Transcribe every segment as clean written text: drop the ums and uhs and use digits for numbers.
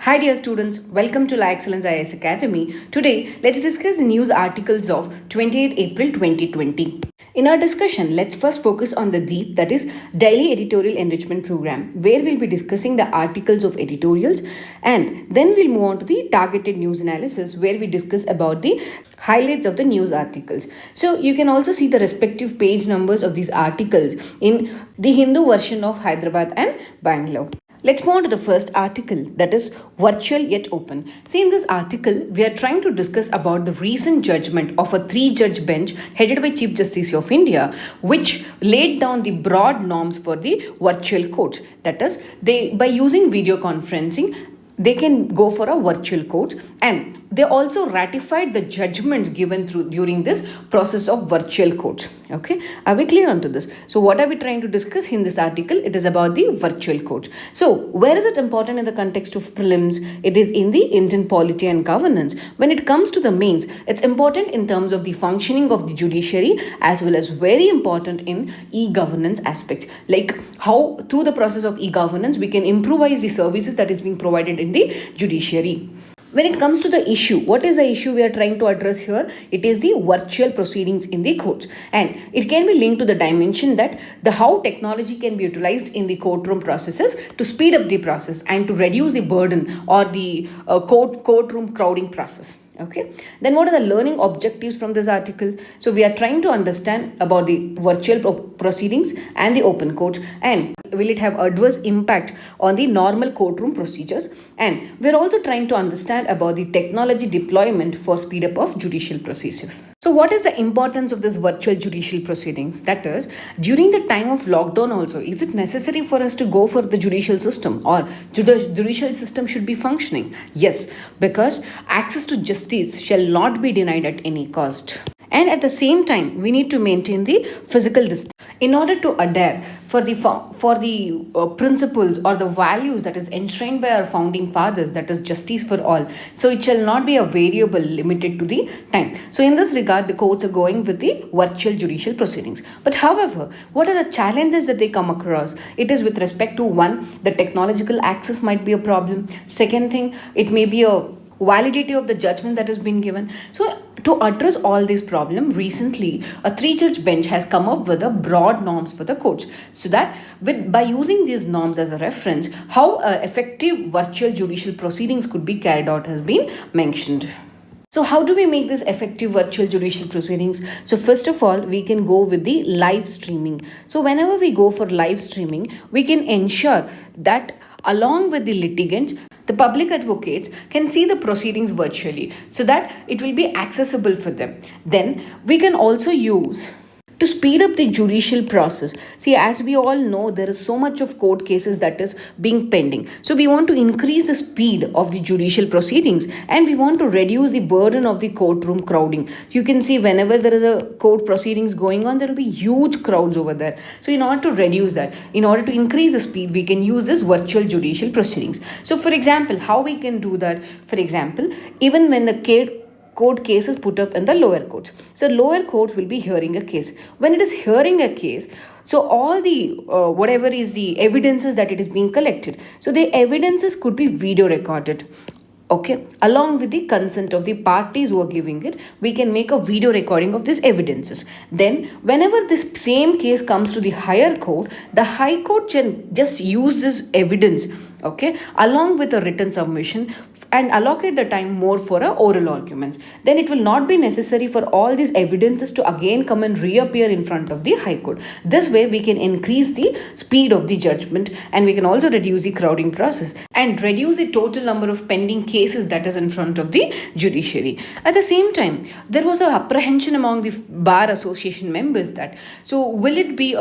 Hi dear students, welcome to La Excellence IAS Academy. Today, let's discuss the news articles of 28th April 2020. In our discussion, let's first focus on the DEEP, that is Daily Editorial Enrichment Program, where we'll be discussing the articles of editorials, and then we'll move on to the targeted news analysis, where we discuss about the highlights of the news articles. So you can also see the respective page numbers of these articles in the Hindu version of Hyderabad and Bangalore. Let's move on to the first article, that is virtual yet open. See, in this article, we are trying to discuss about the recent judgment of a 3-judge bench headed by Chief Justice of India, which laid down the broad norms for the virtual courts. That is, by using video conferencing, they can go for a virtual court, and they also ratified the judgments given during this process of virtual court. Okay, are we clear onto this? So what are we trying to discuss in this article? It is about the virtual court. So where is it important in the context of prelims? It is in the Indian polity and governance. When it comes to the mains, it's important in terms of the functioning of the judiciary, as well as very important in e-governance aspects, like how through the process of e-governance we can improvise the services that is being provided in the judiciary. When it comes to the issue, what is the issue we are trying to address here? It is the virtual proceedings in the courts, and it can be linked to the dimension that the how technology can be utilized in the courtroom processes to speed up the process and to reduce the burden or the courtroom crowding process. Okay, then what are the learning objectives from this article? So we are trying to understand about the virtual proceedings and the open court, and will it have adverse impact on the normal courtroom procedures, and we're also trying to understand about the technology deployment for speed up of judicial procedures. So what is the importance of this virtual judicial proceedings? That is, during the time of lockdown also, is it necessary for us to go for the judicial system, or judicial system should be functioning? Yes, because access to justice shall not be denied at any cost. And at the same time, we need to maintain the physical distance in order to adhere for the principles or the values that is enshrined by our founding fathers, that is justice for all. So it shall not be a variable limited to the time. So in this regard, the courts are going with the virtual judicial proceedings. But however, what are the challenges that they come across? It is with respect to, one, the technological access might be a problem. Second thing, it may be a validity of the judgment that has been given. So to address all these problems, recently a 3-judge bench has come up with a broad norms for the courts, so that by using these norms as a reference, how effective virtual judicial proceedings could be carried out has been mentioned. So how do we make this effective virtual judicial proceedings? So first of all, we can go with the live streaming. So whenever we go for live streaming, we can ensure that along with the litigants, the public advocates can see the proceedings virtually, so that it will be accessible for them. Then we can also use to speed up the judicial process. See, as we all know, there is so much of court cases that is being pending. So we want to increase the speed of the judicial proceedings, and we want to reduce the burden of the courtroom crowding. So you can see whenever there is a court proceedings going on, there will be huge crowds over there. So in order to reduce that, in order to increase the speed, we can use this virtual judicial proceedings. So for example, how we can do that? For example, even when the court case is put up in the lower courts. So lower courts will be hearing a case. When it is hearing a case, so all the whatever is the evidences that it is being collected, so the evidences could be video recorded. Okay, along with the consent of the parties who are giving it, we can make a video recording of these evidences. Then whenever this same case comes to the higher court, the high court can just use this evidence, okay, along with a written submission, and allocate the time more for oral arguments. Then it will not be necessary for all these evidences to again come and reappear in front of the High Court. This way we can increase the speed of the judgment, and we can also reduce the crowding process and reduce the total number of pending cases that is in front of the judiciary. At the same time, there was an apprehension among the bar association members that, so will it be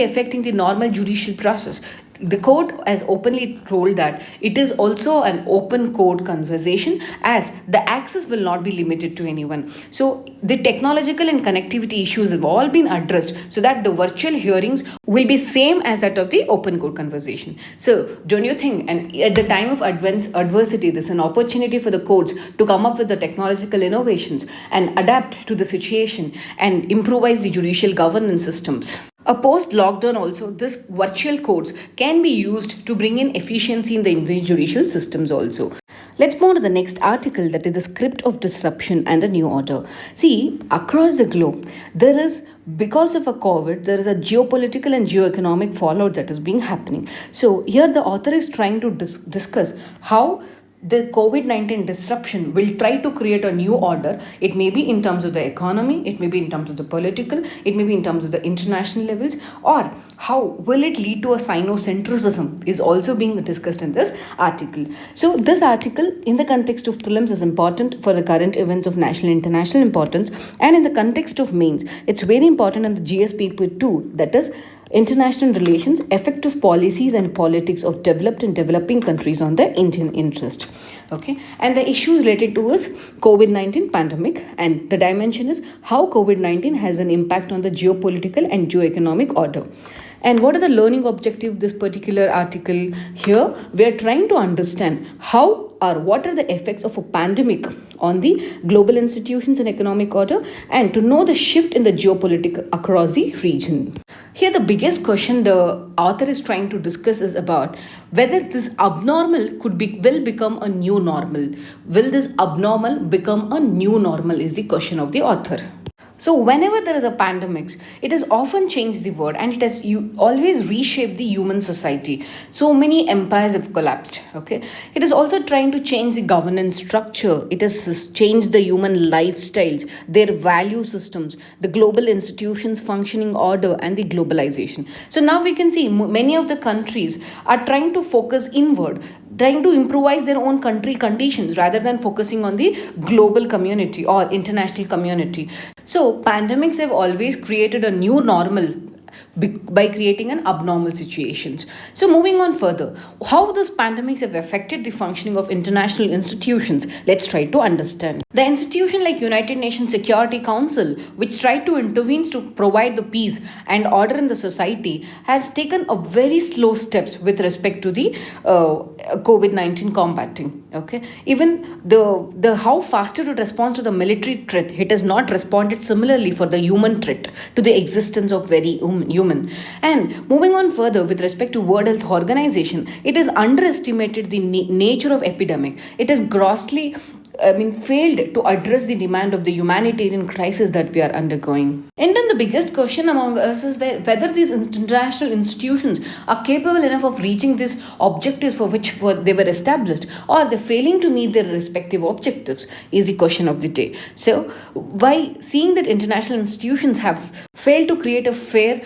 affecting the normal judicial process? The court has openly told that it is also an open court conversation, as the access will not be limited to anyone. So the technological and connectivity issues have all been addressed, so that the virtual hearings will be same as that of the open court conversation. So don't you think, and at the time of adversity, there's an opportunity for the courts to come up with the technological innovations and adapt to the situation and improvise the judicial governance systems. A post lockdown also, this virtual courts can be used to bring in efficiency in the judicial systems also. Let's move to the next article, that is the script of disruption and a new order. See, across the globe, there is, because of a COVID, there is a geopolitical and geoeconomic fallout that is being happening. So here the author is trying to discuss how the COVID 19 disruption will try to create a new order. It may be in terms of the economy, it may be in terms of the political, it may be in terms of the international levels, or how will it lead to a sinocentrism is also being discussed in this article. So, this article, in the context of prelims, is important for the current events of national and international importance, and in the context of mains, it's very important in the GSP 2, that is, international relations, effective policies and politics of developed and developing countries on the Indian interest. Okay, and the issue related to is COVID-19 pandemic, and the dimension is how COVID-19 has an impact on the geopolitical and geoeconomic order. And what are the learning objectives of this particular article? Here we are trying to understand how or what are the effects of a pandemic on the global institutions and economic order, and to know the shift in the geopolitics across the region. Here the biggest question the author is trying to discuss is about whether this abnormal will become a new normal. Will this abnormal become a new normal is the question of the author. So whenever there is a pandemic, it has often changed the world, and it has always reshaped the human society. So many empires have collapsed. Okay, it is also trying to change the governance structure. It has changed the human lifestyles, their value systems, the global institutions functioning order, and the globalization. So now we can see many of the countries are trying to focus inward, trying to improvise their own country conditions rather than focusing on the global community or international community. So pandemics have always created a new normal by creating an abnormal situations. So moving on further, how these pandemics have affected the functioning of international institutions, let's try to understand. The institution like United Nations Security Council, which tried to intervene to provide the peace and order in the society, has taken a very slow steps with respect to the COVID-19 combating. Okay, even the how faster it responds to the military threat, it has not responded similarly for the human threat to the existence of very human. And moving on further with respect to World Health Organization, it has underestimated the nature of epidemic. It has grossly failed to address the demand of the humanitarian crisis that we are undergoing. And then the biggest question among us is whether these international institutions are capable enough of reaching these objectives for which they were established, or they're failing to meet their respective objectives is the question of the day. So, by seeing that international institutions have failed to create a fair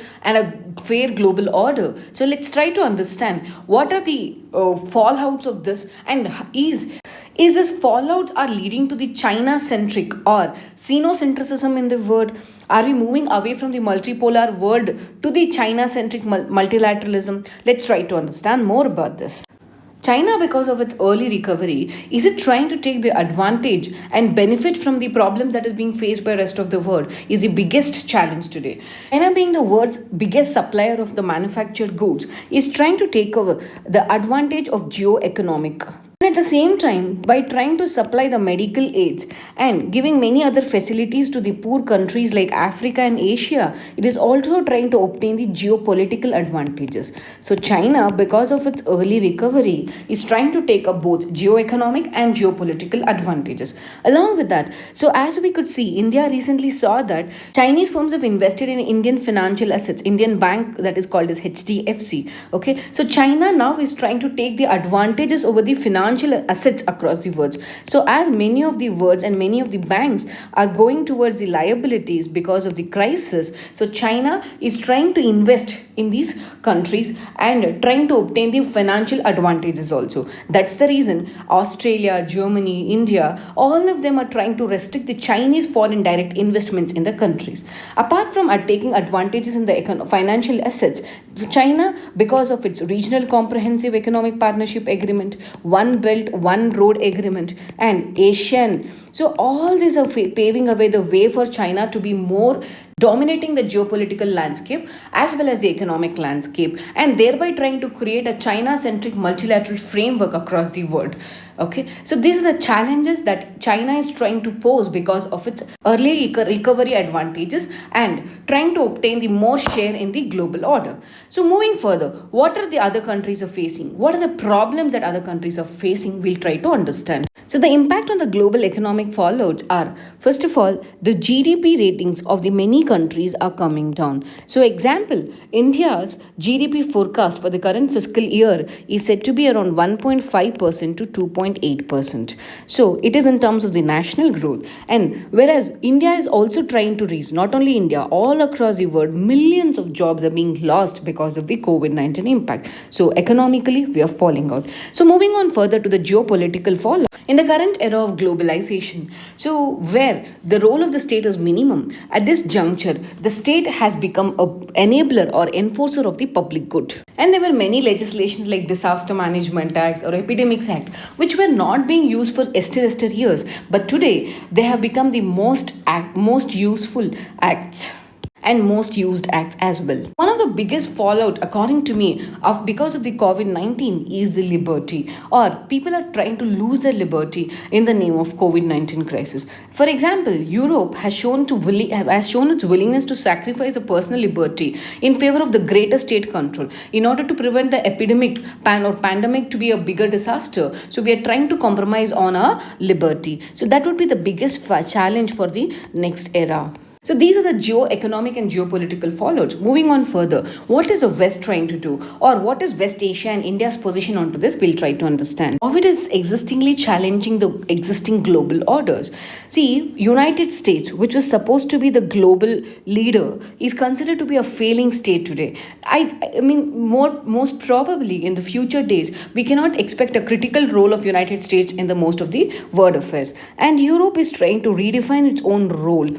global order, so let's try to understand what are the fallouts of this, and is this fallouts are leading to the China-centric or sinocentrism in the world? Are we moving away from the multipolar world to the China-centric multilateralism? Let's try to understand more about this. China, because of its early recovery, is it trying to take the advantage and benefit from the problems that is being faced by the rest of the world is the biggest challenge today. China, being the world's biggest supplier of the manufactured goods, is trying to take over the advantage of geo-economic. And at the same time, by trying to supply the medical aids and giving many other facilities to the poor countries like Africa and Asia, it is also trying to obtain the geopolitical advantages. So China, because of its early recovery, is trying to take up both geoeconomic and geopolitical advantages. Along with that, so as we could see, India recently saw that Chinese firms have invested in Indian financial assets, Indian bank that is called as HDFC. Okay, so China now is trying to take the advantages over the financial assets across the world. So as many of the words and many of the banks are going towards the liabilities because of the crisis, so China is trying to invest in these countries and trying to obtain the financial advantages also. That's the reason Australia, Germany, India, all of them are trying to restrict the Chinese foreign direct investments in the countries. Apart from taking advantages in the financial assets, China, because of its regional comprehensive economic partnership agreement, One Belt, One Road agreement, and Asian. So all these are paving away the way for China to be more dominating the geopolitical landscape as well as the economic landscape, and thereby trying to create a China centric multilateral framework across the world. Okay, so these are the challenges that China is trying to pose because of its early recovery advantages and trying to obtain the most share in the global order. So moving further, what are the other countries are facing? What are the problems that other countries are facing? We'll try to understand. So the impact on the global economic fallouts are, first of all, the GDP ratings of the many countries are coming down. So example, India's GDP forecast for the current fiscal year is said to be around 1.5% to 2.8%. So it is in terms of the national growth. And whereas India is also trying to reach, not only India, all across the world, millions of jobs are being lost because of the COVID-19 impact. So economically, we are falling out. So moving on further to the geopolitical fallout. In the current era of globalization, so where the role of the state is minimum, at this juncture, the state has become an enabler or enforcer of the public good. And there were many legislations like Disaster Management Acts or Epidemics Act, which were not being used for years, but today they have become the most useful acts and most used acts as well. One of the biggest fallout, according to me, of because of the COVID-19 is the liberty, or people are trying to lose their liberty in the name of COVID-19 crisis. For example, Europe has shown its willingness to sacrifice a personal liberty in favor of the greater state control in order to prevent the pandemic to be a bigger disaster. So we are trying to compromise on our liberty. So that would be the biggest challenge for the next era. So these are the geo-economic and geopolitical fallouts. Moving on further, what is the West trying to do, or what is West Asia and India's position onto this? We'll try to understand. How it is existingly challenging the existing global orders. See, United States, which was supposed to be the global leader, is considered to be a failing state today. I mean, most probably in the future days, we cannot expect a critical role of United States in the most of the world affairs. And Europe is trying to redefine its own role.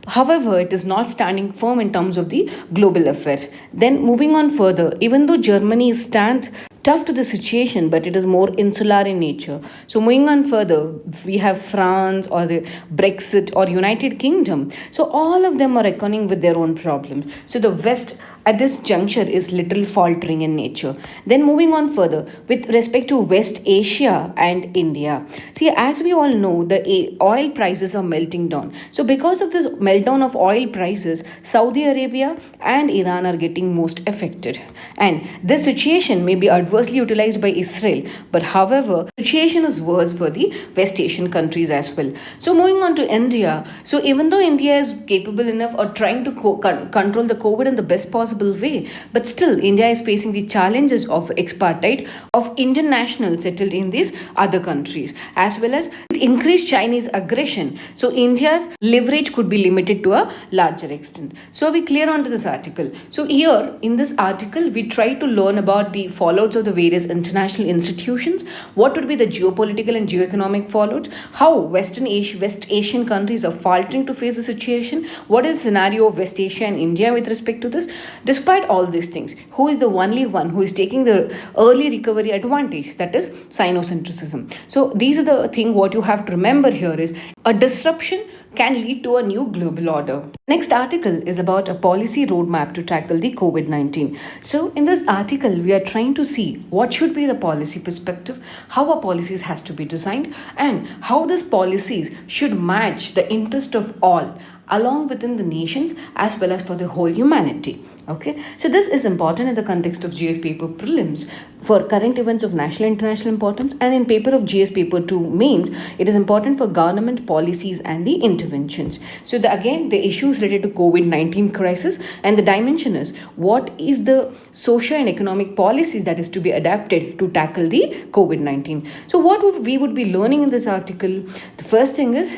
However, it is not standing firm in terms of the global affairs. Then moving on further, even though Germany stands tough to the situation, but it is more insular in nature. So moving on further, we have France or the Brexit or United Kingdom. So all of them are reckoning with their own problems. So the West at this juncture is little faltering in nature. Then moving on further, with respect to West Asia and India. See, as we all know, the oil prices are melting down. So because of this meltdown of oil prices, Saudi Arabia and Iran are getting most affected. And this situation may be adversely utilized by Israel, but however, the situation is worse for the West Asian countries as well. So moving on to India. So even though India is capable enough or trying to control the COVID in the best possible way, but still India is facing the challenges of expatriate of Indian nationals settled in these other countries, as well as increased Chinese aggression. So India's leverage could be limited to a larger extent. So are we clear onto this article? So here in this article, we try to learn about the fallouts of the various international institutions, what would be the geopolitical and geoeconomic fallouts, how West Asian countries are faltering to face the situation, what is the scenario of West Asia and India with respect to this. Despite all these things, who is the only one who is taking the early recovery advantage? That is sinocentrism. So these are the thing what you have to remember here is a disruption can lead to a new global order. Next article is about a policy roadmap to tackle the COVID-19. So in this article, we are trying to see what should be the policy perspective, how our policies has to be designed, and how these policies should match the interest of all along within the nations as well as for the whole humanity. Okay, so this is important in the context of GS paper prelims for current events of national and international importance, and in paper of GS paper 2 mains, it is important for government policies and the interventions. So again, the issues related to COVID-19 crisis, and the dimension is what is the social and economic policies that is to be adapted to tackle the COVID-19. So what we would be learning in this article? The first thing is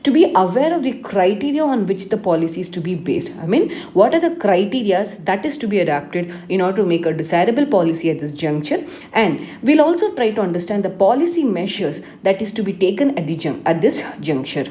to be aware of the criteria on which the policy is to be based. I mean, what are the criteria that is to be adapted in order to make a desirable policy at this juncture? And we'll also try to understand the policy measures that is to be taken at this juncture.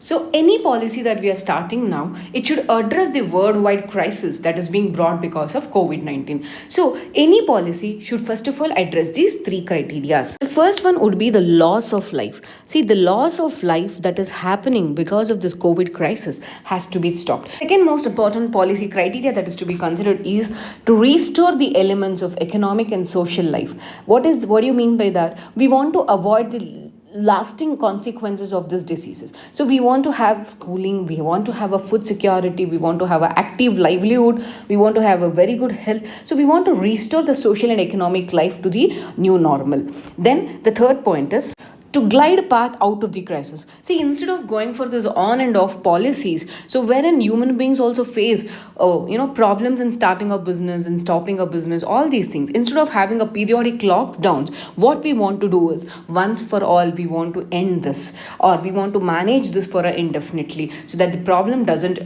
So, any policy that we are starting now, it should address the worldwide crisis that is being brought because of COVID 19. So, any policy should first of all address these three criteria. The first one would be the loss of life. See, the loss of life that is happening because of this COVID crisis has to be stopped. Second most important policy criteria that is to be considered is to restore the elements of economic and social life. What do you mean by that? We want to avoid the lasting consequences of these diseases. So we want to have schooling, we want to have a food security, we want to have an active livelihood, we want to have a very good health. So we want to restore the social and economic life to the new normal. Then the third point is to glide path out of the crisis. See, instead of going for this on and off policies, so wherein human beings also face problems in starting a business and stopping a business, all these things, instead of having a periodic lockdowns, what we want to do is once for all we want to end this, or we want to manage this for indefinitely, so that the problem doesn't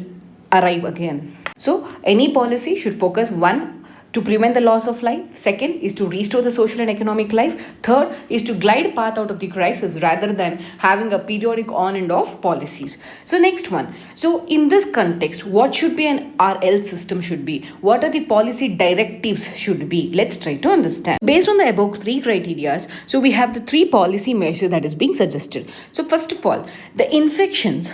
arrive again. So any policy should focus one, to prevent the loss of life. Second is to restore the social and economic life. Third is to glide path out of the crisis rather than having a periodic on and off policies. So next one. So in this context, what should be an RL system should be? What are the policy directives should be? Let's try to understand. Based on the above three criteria, so we have the three policy measures that is being suggested. So first of all, the infections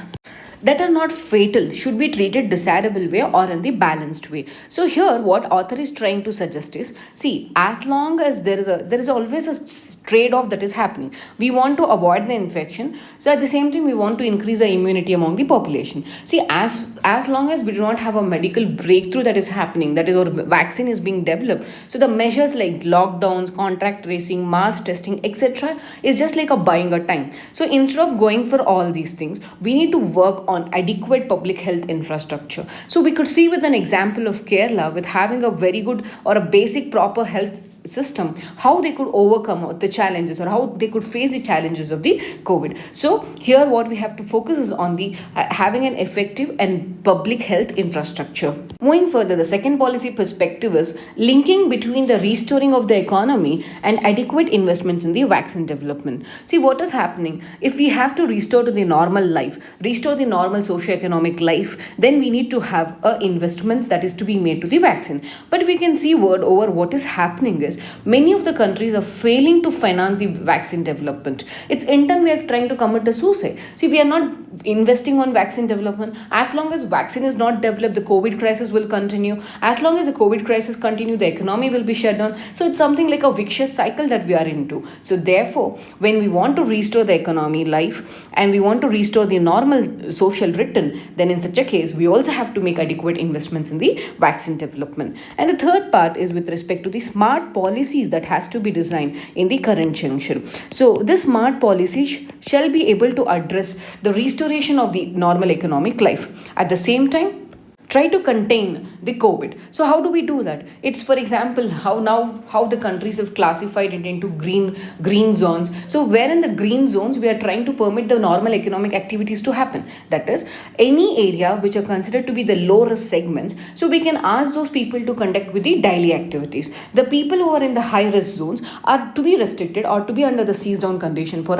that are not fatal should be treated desirable way or in the balanced way. So here what author is trying to suggest is, see, as long as there is always a trade-off that is happening. We want to avoid the infection, so at the same time we want to increase the immunity among the population. See, as long as we do not have a medical breakthrough that is happening, that is, or vaccine is being developed, so the measures like lockdowns, contact tracing, mass testing, etc. is just like a buying a time. So instead of going for all these things, we need to work on adequate public health infrastructure. So we could see with an example of Kerala, with having a very good or a basic proper health system, how they could overcome the challenges, or how they could face the challenges of the COVID. So here what we have to focus is on the having an effective and public health infrastructure. Moving further, the second policy perspective is linking between the restoring of the economy and adequate investments in the vaccine development. See, what is happening? If we have to restore to the normal life, restore the normal socio-economic life, then we need to have investments that is to be made to the vaccine. But we can see word over what is happening is many of the countries are failing to finance the vaccine development. It's in turn we are trying to commit a suicide. See, we are not investing on vaccine development. As long as vaccine is not developed, the COVID crisis will continue. As long as the COVID crisis continue, the economy will be shut down. So it's something like a vicious cycle that we are into. So therefore, when we want to restore the economy life and we want to restore the normal social return, then in such a case, we also have to make adequate investments in the vaccine development. And the third part is with respect to the smart policies that has to be designed in the current juncture. So this smart policy shall be able to address the restoration of the normal economic life. At the same time, try to contain the COVID. So how do we do that? It's, for example, how the countries have classified it into green zones. So where in the green zones we are trying to permit the normal economic activities to happen. That is, any area which are considered to be the low risk segments. So we can ask those people to conduct with the daily activities. The people who are in the high risk zones are to be restricted or to be under the seize down condition for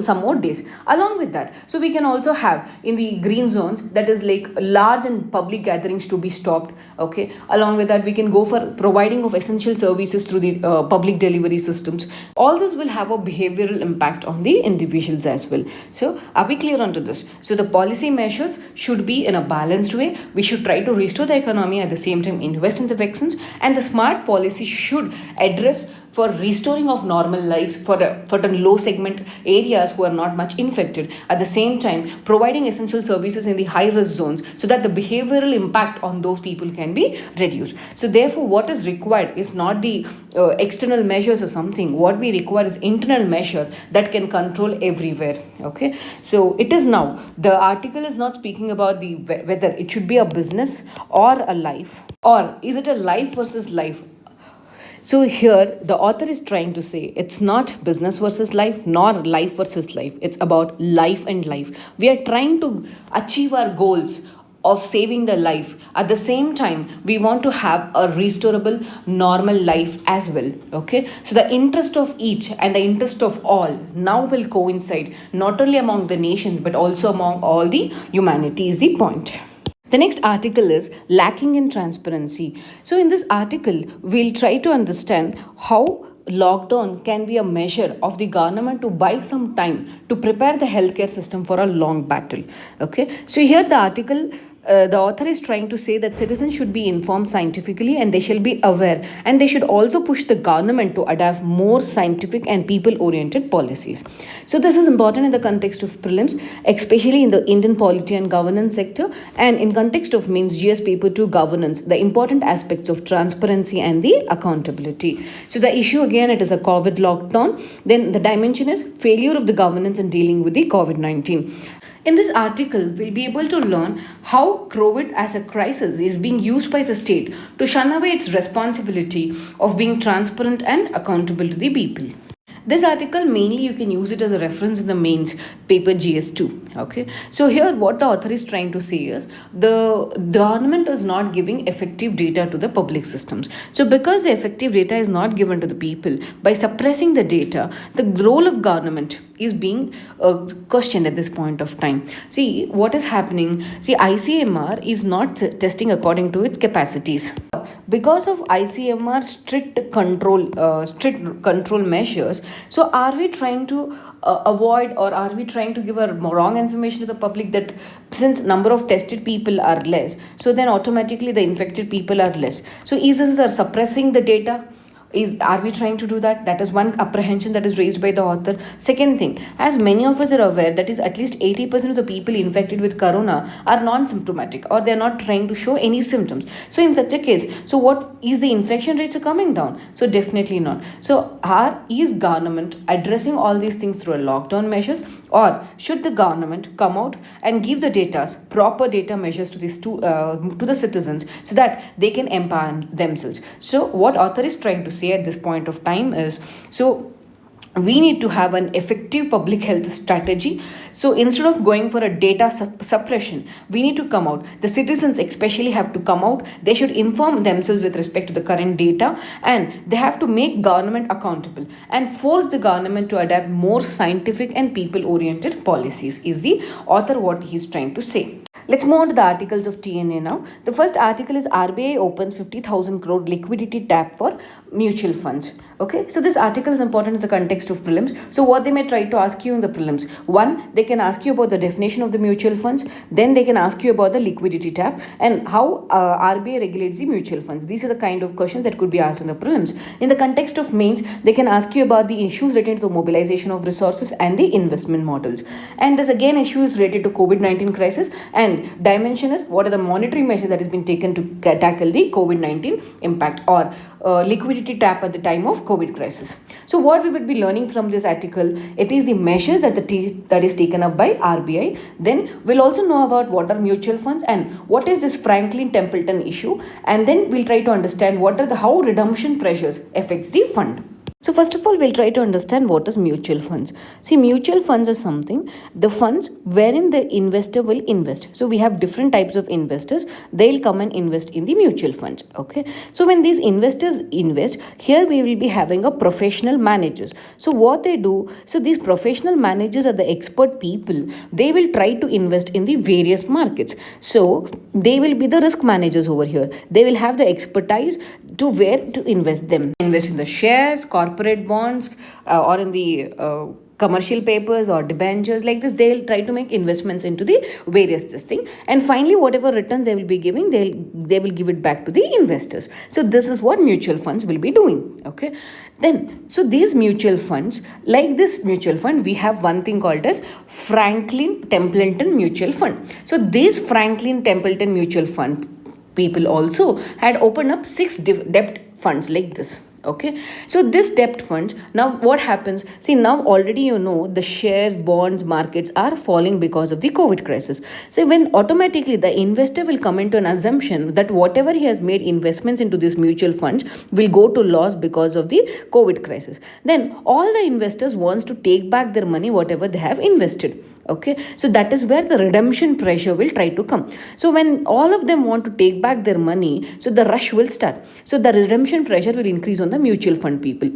some more days. Along with that, so we can also have in the green zones, that is like large and public gatherings to be stopped. Okay, along with that, we can go for providing of essential services through the public delivery systems. All this will have a behavioral impact on the individuals as well. So are we clear onto this? So the policy measures should be in a balanced way. We should try to restore the economy, at the same time invest in the vaccines, and the smart policy should address for restoring of normal lives for the low segment areas who are not much infected. At the same time, providing essential services in the high risk zones so that the behavioral impact on those people can be reduced. So therefore, what is required is not the external measures or something. What we require is internal measure that can control everywhere. Okay, so it is now, the article is not speaking about the whether it should be a business or a life, or is it a life versus life. So here the author is trying to say it's not business versus life nor life versus life. It's about life and life. We are trying to achieve our goals of saving the life. At the same time, we want to have a restorable normal life as well. Okay, so the interest of each and the interest of all now will coincide, not only among the nations but also among all the humanity is the point. The next article is lacking in transparency. So, in this article, we'll try to understand how lockdown can be a measure of the government to buy some time to prepare the healthcare system for a long battle. Okay, so here the article. The author is trying to say that citizens should be informed scientifically and they shall be aware, and they should also push the government to adopt more scientific and people oriented policies. So this is important in the context of prelims, especially in the Indian polity and governance sector, and in context of means GS paper 2 governance, the important aspects of transparency and the accountability. So the issue again, it is a COVID lockdown. Then the dimension is failure of the governance in dealing with the COVID-19. In this article, we'll be able to learn how COVID as a crisis is being used by the state to shun away its responsibility of being transparent and accountable to the people. This article mainly you can use it as a reference in the mains paper GS2. Okay, so here what the author is trying to say is the government is not giving effective data to the public systems. So because the effective data is not given to the people, by suppressing the data, the role of government is being questioned at this point of time. See what is happening. See, ICMR is not testing according to its capacities. Because of ICMR strict control measures, so are we trying to avoid, or are we trying to give a wrong information to the public that since number of tested people are less, so then automatically the infected people are less? So is this suppressing the data? Are we trying to do that? That is one apprehension that is raised by the author. Second thing, as many of us are aware, that is at least 80% of the people infected with corona are non-symptomatic, or they are not trying to show any symptoms. So in such a case, so what is the infection rates are coming down? So definitely not. So is government addressing all these things through a lockdown measures, or should the government come out and give the proper data measures to the citizens so that they can empower themselves? So what author is trying to say at this point of time is, so we need to have an effective public health strategy. So instead of going for a data suppression, we need to come out. The citizens especially have to come out. They should inform themselves with respect to the current data, and they have to make government accountable and force the government to adapt more scientific and people oriented policies, is the author what he is trying to say. Let's move on to the articles of TNA now. The first article is RBA opens 50,000 crore liquidity tap for mutual funds. Okay, so this article is important in the context of prelims. So what they may try to ask you in the prelims: one, they can ask you about the definition of the mutual funds. Then they can ask you about the liquidity tap and how RBA regulates the mutual funds. These are the kind of questions that could be asked in the prelims. In the context of mains, they can ask you about the issues related to the mobilization of resources and the investment models. And this again issue is related to COVID-19 crisis, and dimension is what are the monetary measures that has been taken to tackle the COVID-19 impact, or liquidity tap at the time of COVID crisis. So what we would be learning from this article, it is the measures that is taken up by RBI. Then we'll also know about what are mutual funds and what is this Franklin Templeton issue, and then we'll try to understand how redemption pressures affects the fund. So first of all, we'll try to understand what is mutual funds. See, mutual funds are the funds wherein the investor will invest. So we have different types of investors. They'll come and invest in the mutual funds. Okay. So when these investors invest, here we will be having a professional managers. So what they do, so these professional managers are the expert people. They will try to invest in the various markets. So they will be the risk managers over here. They will have the expertise to where to invest them. Invest in the shares, corporate bonds, or in the commercial papers or debentures. Like this, they'll try to make investments into the various this thing, and finally whatever returns they will be giving, they will give it back to the investors. So this is what mutual funds will be doing. Okay, then so these mutual funds, like this mutual fund, we have one thing called as Franklin Templeton Mutual Fund. So this Franklin Templeton Mutual Fund people also had opened up 6 debt funds like this. Okay, so this debt funds, now what happens, see, now already the shares, bonds, markets are falling because of the COVID crisis. So when automatically the investor will come into an assumption that whatever he has made investments into these mutual funds will go to loss because of the COVID crisis, then all the investors wants to take back their money whatever they have invested. Okay, so that is where the redemption pressure will try to come. So when all of them want to take back their money, so the rush will start. So the redemption pressure will increase on the mutual fund people.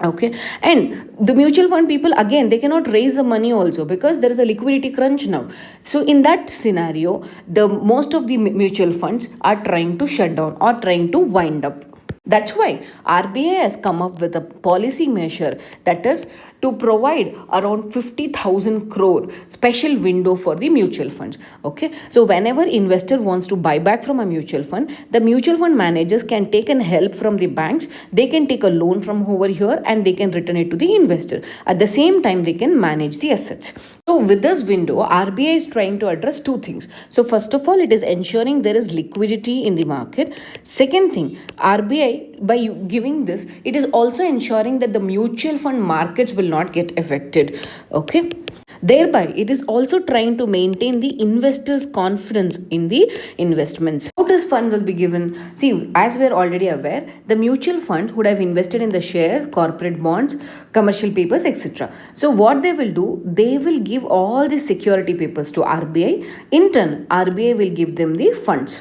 Okay, and the mutual fund people, again, they cannot raise the money also because there is a liquidity crunch now. So in that scenario, the most of the mutual funds are trying to shut down or trying to wind up. That's why RBI has come up with a policy measure, that is to provide around 50,000 crore special window for the mutual funds. Okay, so whenever investor wants to buy back from a mutual fund, the mutual fund managers can take an help from the banks. They can take a loan from over here and they can return it to the investor. At the same time, they can manage the assets. So with this window, RBI is trying to address two things. So first of all, it is ensuring there is liquidity in the market. Second thing, RBI, by giving this, it is also ensuring that the mutual fund markets will not get affected. Okay. Thereby, it is also trying to maintain the investors' confidence in the investments. How this fund will be given? See, as we are already aware, the mutual funds would have invested in the shares, corporate bonds, commercial papers, etc. So what they will do, they will give all the security papers to RBI. In turn, RBI will give them the funds.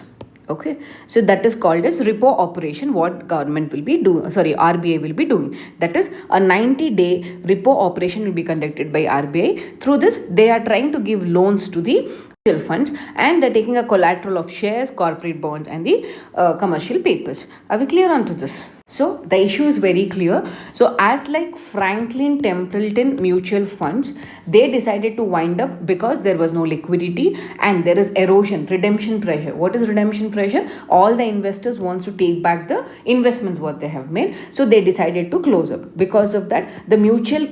Okay, so that is called as repo operation, what government will be doing, RBI will be doing. That is a 90-day repo operation will be conducted by RBI. Through this, they are trying to give loans to the mutual funds and they're taking a collateral of shares, corporate bonds and the commercial papers. Are we clear on to this? So the issue is very clear. So as like Franklin Templeton mutual funds, they decided to wind up because there was no liquidity and there is erosion, redemption pressure. What is redemption pressure? All the investors wants to take back the investments what they have made. So they decided to close up. Because of that, the mutual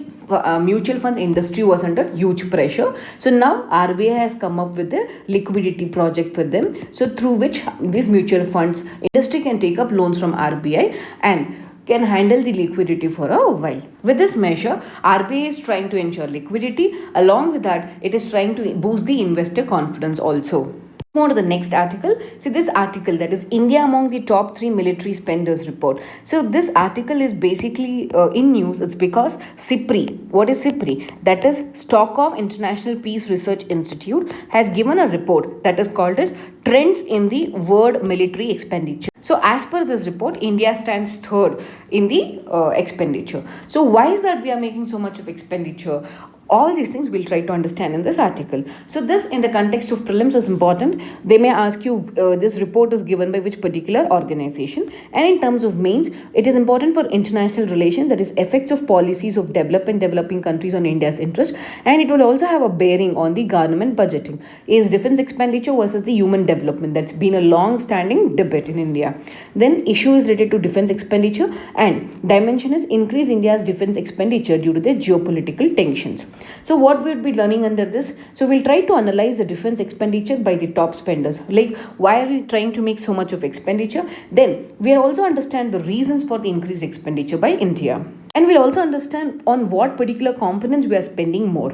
funds industry was under huge pressure. So now RBI has come up with a liquidity project for them. So through which these mutual funds industry can take up loans from RBI and can handle the liquidity for a while. With this measure, RBI is trying to ensure liquidity. Along with that, it is trying to boost the investor confidence also. On to the next article. See this article, that is India among the top 3 military spenders report. So this article is basically in news. It's because SIPRI, what is SIPRI? That is Stockholm International Peace Research Institute has given a report that is called as Trends in the World Military Expenditure. So as per this report, India stands third in the expenditure. So why is that we are making so much of expenditure? All these things we'll try to understand in this article. So this in the context of prelims is important. They may ask you this report is given by which particular organization, and in terms of mains, it is important for international relations, that is effects of policies of developing countries on India's interest, and it will also have a bearing on the government budgeting. Is defense expenditure versus the human development. That's been a long standing debate in India. Then issue is related to defense expenditure, and dimension is increase India's defense expenditure due to the geopolitical tensions. So what we'll be learning under this? So we'll try to analyze the defense expenditure by the top spenders. Like why are we trying to make so much of expenditure? Then we'll also understand the reasons for the increased expenditure by India. And we'll also understand on what particular components we are spending more.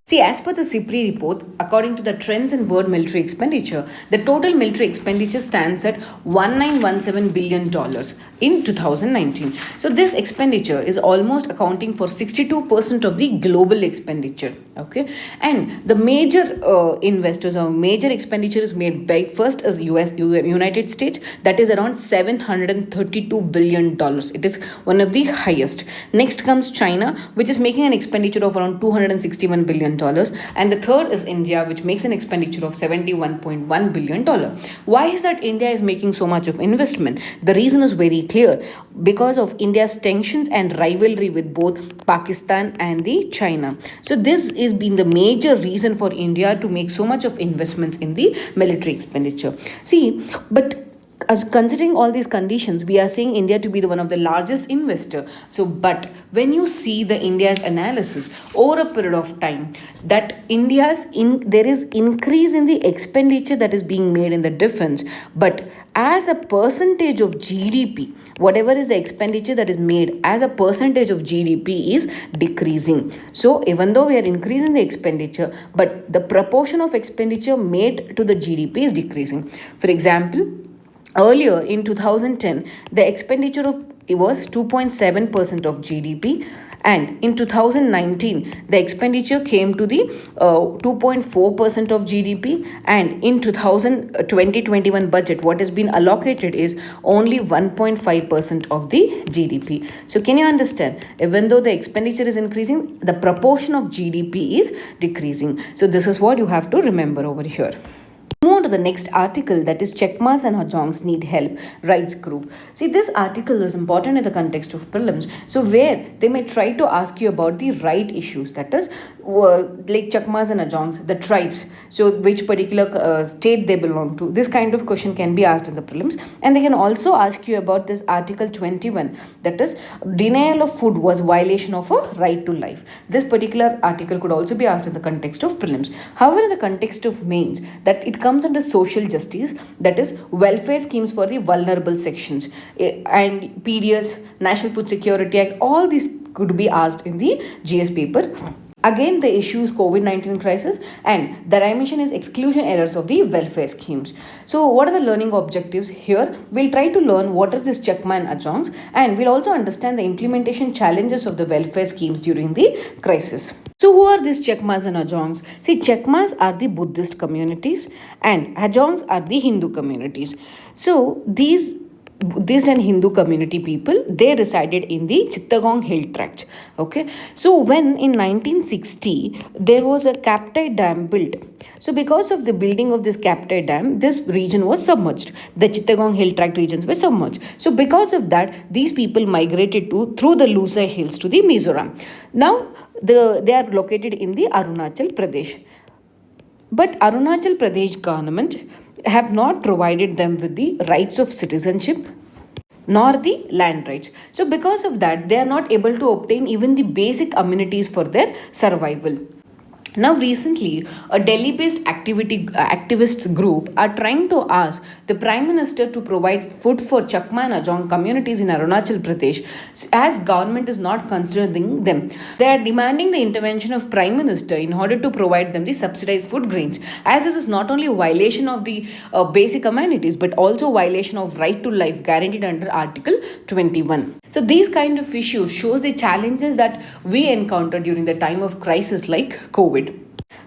See, as per the SIPRI report, according to the trends in world military expenditure, the total military expenditure stands at $1917 billion in 2019. So this expenditure is almost accounting for 62% of the global expenditure. Okay, and the major investors or major expenditure is made by first is United States, that is around $732 billion. It is one of the highest. Next comes China, which is making an expenditure of around $261 billion. And the third is India, which makes an expenditure of $71.1 billion. Why is that India is making so much of investment? The reason is very clear. Because of India's tensions and rivalry with both Pakistan and the China. So this is been the major reason for India to make so much of investments in the military expenditure. See, but as considering all these conditions, we are seeing India to be the one of the largest investor. So, but when you see the India's analysis over a period of time, that there is increase in the expenditure that is being made in the defense, but as a percentage of GDP, whatever is the expenditure that is made as a percentage of GDP is decreasing. So even though we are increasing the expenditure, but the proportion of expenditure made to the GDP is decreasing. For example, earlier in 2010, the expenditure was 2.7% of GDP, And in 2019, the expenditure came to the 2.4% of GDP. And in 2021 budget, what has been allocated is only 1.5% of the GDP. So can you understand? Even though the expenditure is increasing, the proportion of GDP is decreasing. So this is what you have to remember over here. Move on to the next article, that is Checkmas and Hodongs need help, rights group. See, this article is important in the context of prelims. So where they may try to ask you about the right issues, that is like Checkmas and Hodongs, the tribes. So which particular state they belong to. This kind of question can be asked in the prelims. And they can also ask you about this Article 21, that is denial of food was violation of a right to life. This particular article could also be asked in the context of prelims. However, in the context of mains, that it comes under social justice, that is welfare schemes for the vulnerable sections, and PDS, National Food Security Act, all these could be asked in the GS paper. Again, the issue is COVID-19 crisis, and the dimension is exclusion errors of the welfare schemes. So what are the learning objectives here? We'll try to learn what are these Checkma and Hodongs, and we'll also understand the implementation challenges of the welfare schemes during the crisis. So who are these Checkmas and Hodongs? See, Checkmas are the Buddhist communities and Hodongs are the Hindu communities. So these Buddhist and Hindu community people, they resided in the Chittagong Hill Tract. Okay, so when in 1960 there was a captive dam built. So because of the building of this captive dam, this region was submerged. The Chittagong Hill Tract regions were submerged. So because of that, these people migrated through the Lusai Hills to the Mizoram. Now they are located in the Arunachal Pradesh. But Arunachal Pradesh government have not provided them with the rights of citizenship nor the land rights. So because of that, they are not able to obtain even the basic amenities for their survival. Now recently, a Delhi-based activist group are trying to ask the Prime Minister to provide food for Chakma and Hodong communities in Arunachal Pradesh, as government is not considering them. They are demanding the intervention of Prime Minister in order to provide them the subsidized food grains, as this is not only a violation of the basic amenities but also violation of right to life guaranteed under Article 21. So these kind of issues shows the challenges that we encounter during the time of crisis like COVID.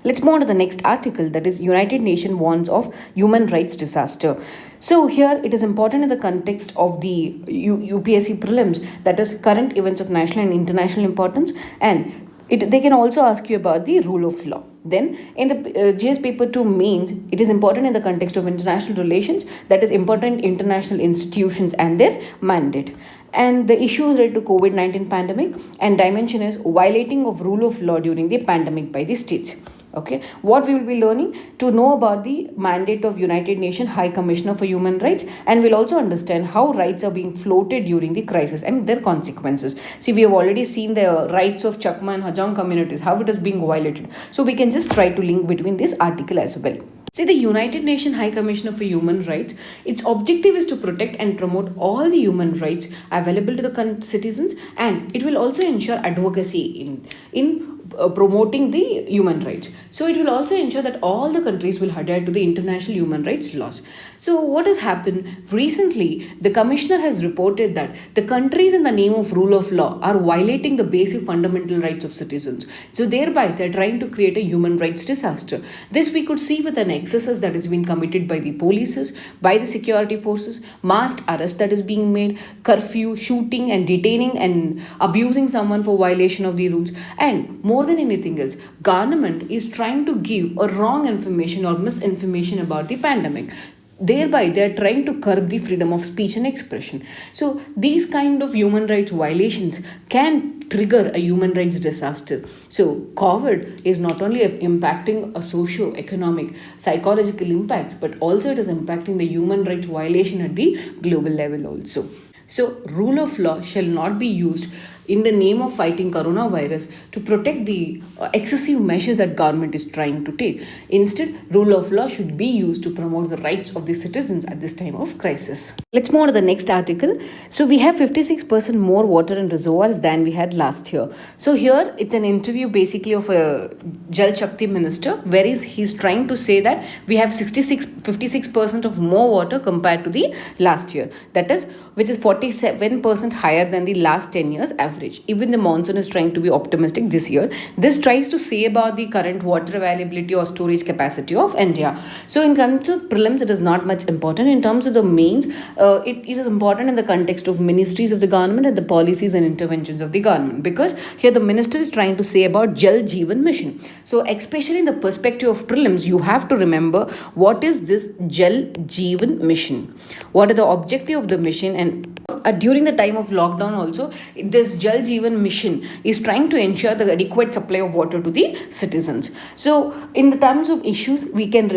Let's move on to the next article, that is United Nations warns of human rights disaster. So here it is important in the context of the UPSC prelims, that is current events of national and international importance, and they can also ask you about the rule of law. Then in the GS paper 2 mains, it is important in the context of international relations, that is important international institutions and their mandate. And the issue is related to COVID-19 pandemic, and dimension is violating of rule of law during the pandemic by the states. Okay, what we will be learning to know about the mandate of United Nations High Commissioner for Human Rights, and we'll also understand how rights are being floated during the crisis and their consequences. See, we have already seen the rights of Chakma and Hodong communities, how it is being violated. So we can just try to link between this article as well. See, the United Nations High Commissioner for Human Rights, its objective is to protect and promote all the human rights available to the citizens, and it will also ensure advocacy in promoting the human rights. So it will also ensure that all the countries will adhere to the international human rights laws. So what has happened recently, the commissioner has reported that the countries in the name of rule of law are violating the basic fundamental rights of citizens. So thereby they are trying to create a human rights disaster. This we could see with an excesses that is being committed by the polices, by the security forces, mass arrest that is being made, curfew, shooting and detaining and abusing someone for violation of the rules, and more than anything else, government is trying to give a wrong information or misinformation about the pandemic. Thereby, they are trying to curb the freedom of speech and expression. So, these kind of human rights violations can trigger a human rights disaster. So, COVID is not only impacting a socio-economic, psychological impacts, but also it is impacting the human rights violation at the global level also. So, rule of law shall not be used in the name of fighting coronavirus to protect the excessive measures that government is trying to take. Instead, rule of law should be used to promote the rights of the citizens at this time of crisis. Let's move on to the next article. So we have 56% more water in reservoirs than we had last year. So here it's an interview basically of a Jal Shakti minister, where he's trying to say that we have 56% of more water compared to the last year. That is which is 47% higher than the last 10 years average. Even the monsoon is trying to be optimistic this year. This tries to say about the current water availability or storage capacity of India. So in terms of prelims, it is not much important. In terms of the mains, it is important in the context of ministries of the government and the policies and interventions of the government, because here the minister is trying to say about Jal Jeevan Mission. So especially in the perspective of prelims, you have to remember what is this Jal Jeevan Mission, what are the objective of the mission. And during the time of lockdown also, this Jal Jeevan Mission is trying to ensure the adequate supply of water to the citizens. So in the terms of issues, we can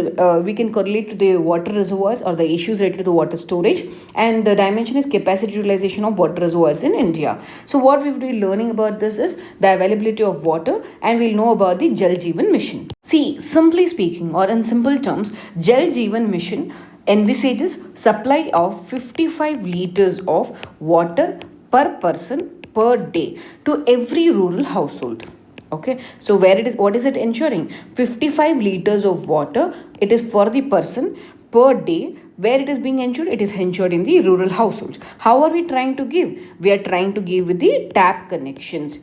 correlate to the water reservoirs or the issues related to the water storage, and the dimension is capacity utilization of water reservoirs in India. So what we will be learning about this is the availability of water, and we'll know about the Jal Jeevan Mission. See, simply speaking, or in simple terms, Jal Jeevan Mission envisages supply of 55 liters of water per person per day to every rural household. Okay, so what is it ensuring? 55 liters of water, it is for the person per day. Where it is being ensured? It is ensured in the rural households. How are we trying to give? We are trying to give with the tap connections.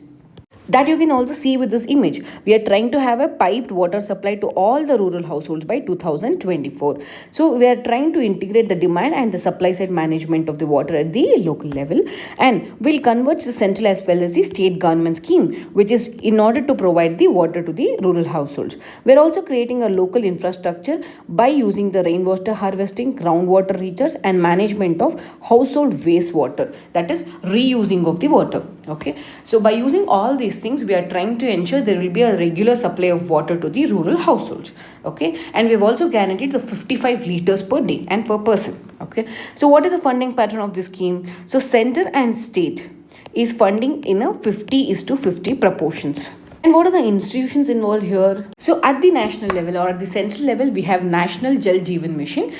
That you can also see with this image. We are trying to have a piped water supply to all the rural households by 2024. So we are trying to integrate the demand and the supply side management of the water at the local level, and we'll converge the central as well as the state government scheme, which is in order to provide the water to the rural households. We are also creating a local infrastructure by using the rainwater harvesting, groundwater recharge, and management of household wastewater, that is reusing of the water. Okay, so by using all these things, we are trying to ensure there will be a regular supply of water to the rural households. Okay, and we have also guaranteed the 55 liters per day and per person. Okay, so what is the funding pattern of this scheme? So center and state is funding in a 50:50 proportions. And what are the institutions involved here? So at the national level or at the central level, we have National Jal Jeevan Mission.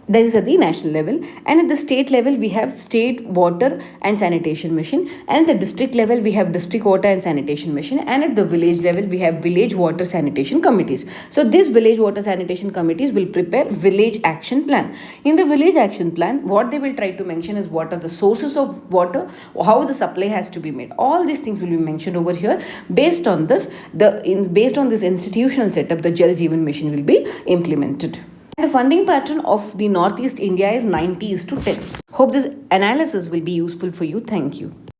That is at the national level, and at the state level we have State Water and Sanitation Mission, and at the district level we have District Water and Sanitation Mission, and at the village level we have Village Water Sanitation Committees. So these Village Water Sanitation Committees will prepare Village Action Plan. In the Village Action Plan, what they will try to mention is what are the sources of water, how the supply has to be made. All these things will be mentioned over here. Based on this, based on this institutional setup, the Jal Jeevan Mission will be implemented. The funding pattern of the Northeast India is 90:10. Hope this analysis will be useful for you. Thank you.